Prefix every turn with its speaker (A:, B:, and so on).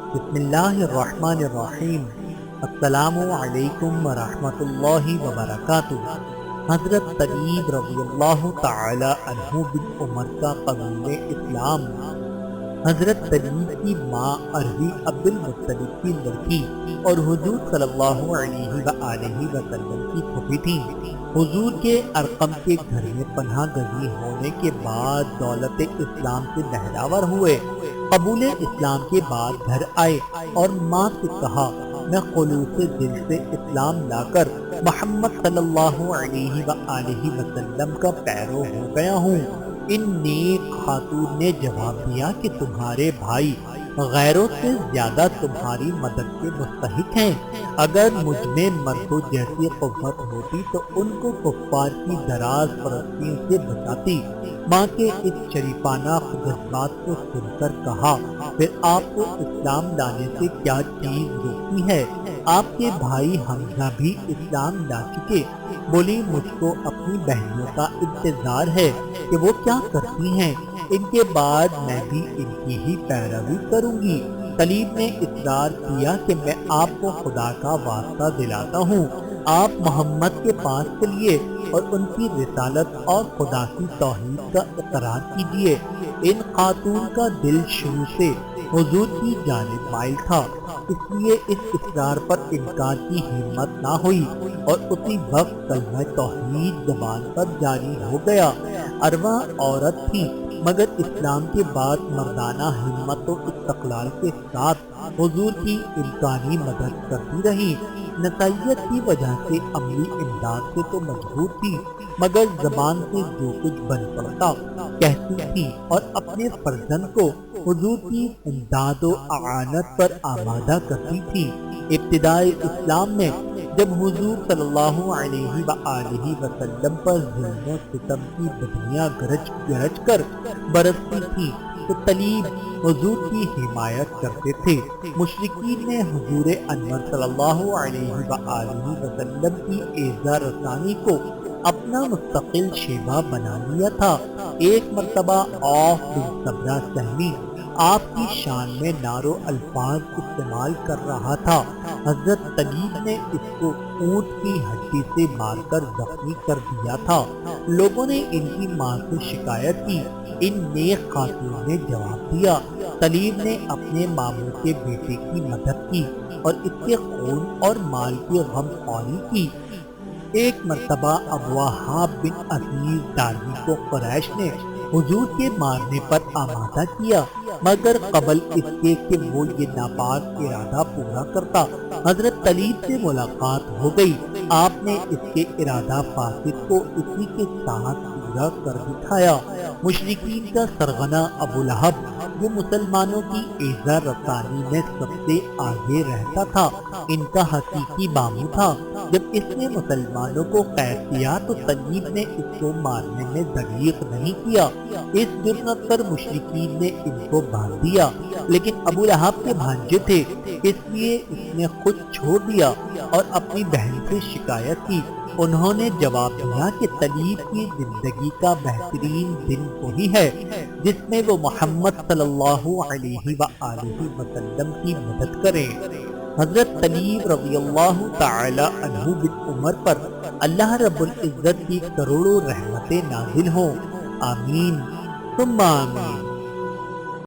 A: بسم اللہ الرحمن الرحیم۔ السلام علیکم ورحمۃ اللہ وبرکاتہ۔ حضرت طلیب رضی اللہ تعالی عنہ بن عمر کا قبول اسلام۔ حضرت طلیب کی ماں عربی عبد المطلب کی لڑکی اور حضور صلی اللہ علیہ وآلہ وسلم کی پھوپھی تھی۔ حضور کے ارقم کے گھر میں پناہ گزین ہونے کے بعد دولت اسلام سے بہراور ہوئے۔ قبول اسلام کے بعد گھر آئے اور ماں سے کہا، میں خلوص دل سے اسلام لا کر محمد صلی اللہ علیہ وآلہ وسلم کا پیرو ہو گیا ہوں۔ ان نیک خاتون نے جواب دیا کہ تمہارے بھائی غیروں سے زیادہ تمہاری مدد کے مستحق ہیں۔ اگر مجھ میں مردوں جیسی قوت ہوتی تو ان کو کفار کی دراز پرستیوں سے بچاتی۔ ماں کے اس شریفانہ جذبات کو سن کر کہا، پھر آپ کو اسلام لانے سے کیا چیز روکتی ہے؟ آپ کے بھائی حمزہ بھی اسلام لا چکے۔ بولی، مجھ کو اپنی بہنوں کا انتظار ہے کہ وہ کیا کرتی ہیں، ان کے بعد میں بھی ان کی ہی پیروی کروں گی۔ طلیب نے اصرار کیا کہ میں آپ کو خدا کا واسطہ دلاتا ہوں، آپ محمد کے پاس چلیے اور ان کی رسالت اور خدا کی توحید کا اقرار کیجیے۔ ان خاتون کا دل شروع سے حضور کی جانب مائل تھا، اس لیے اس اصرار پر انکار کی ہمت نہ ہوئی اور اسی وقت کلمہ توحید زبان پر جاری ہو گیا۔ عروہ عورت تھی مگر اسلام کے بعد مردانہ ہمت و استقلال کے ساتھ حضور کی امکانی مدد کرتی رہی۔ نسائیت کی وجہ سے عملی امداد سے تو مجبور تھی مگر زبان سے جو کچھ بن پڑتا کہتی تھی اور اپنے فرزند کو حضور کی امداد و اعانت پر آمادہ کرتی تھی۔ ابتدائی اسلام میں جب حضور صلی اللہ علیہ وآلہ وسلم پر ظلم و ستم کی بدنیاں گرج کر برستی تھی تو طلیب حضور کی حمایت کرتے تھے۔ مشرکین نے حضور انور صلی اللہ علیہ وآلہ وسلم کی اعزاز رسانی کو اپنا مستقل شیبہ بنا لیا تھا۔ ایک مرتبہ عوف بن صبرہ سہمی آپ کی شان میں نارو الفاظ استعمال کر رہا تھا۔ حضرت طلیب نے اس کو اونٹ کی ہڈی سے مار کر زخمی کر دیا تھا۔ لوگوں نے ان کی ماں سے شکایت کی۔ ان نیک خاتون نے جواب دیا، طلیب نے اپنے ماموں کے بیٹے کی مدد کی اور اس کے خون اور مال کی غم خواری کی۔ ایک مرتبہ ابو وہاب بن عزیز داروی کو قریش نے حضور کے مارنے پر آمادہ کیا مگر قبل اس کے کہ وہ یہ ناپاک ارادہ پورا کرتا حضرت طلیب سے ملاقات ہو گئی۔ آپ نے اس کے ارادہ فاسد کو اسی کے ساتھ پورا کر دکھایا۔ مشرکین کا سرغنہ ابو لہب جو مسلمانوں کی اعزاز رسانی میں سب سے آگے رہتا تھا، ان کا حقیقی بامو تھا۔ جب اس نے مسلمانوں کو قید کیا تو طلیب نے اس کو مارنے میں دریغ نہیں کیا۔ اس جرأت پر مشرکین نے ان کو باندھ دیا، لیکن ابو لہب کے بھانجے تھے اس لیے اس نے خود چھوڑ دیا اور اپنی بہن سے شکایت کی۔ انہوں نے جواب دیا کہ طلیب کی زندگی کا بہترین دن وہی ہے جس میں وہ محمد صلی اللہ علیہ وآلہ وسلم کی مدد کرے۔ حضرت طلیب رضی اللہ تعالی عنہ بن عمر پر اللہ رب العزت کی کروڑوں رحمتیں نازل ہوں۔ آمین ثم آمین۔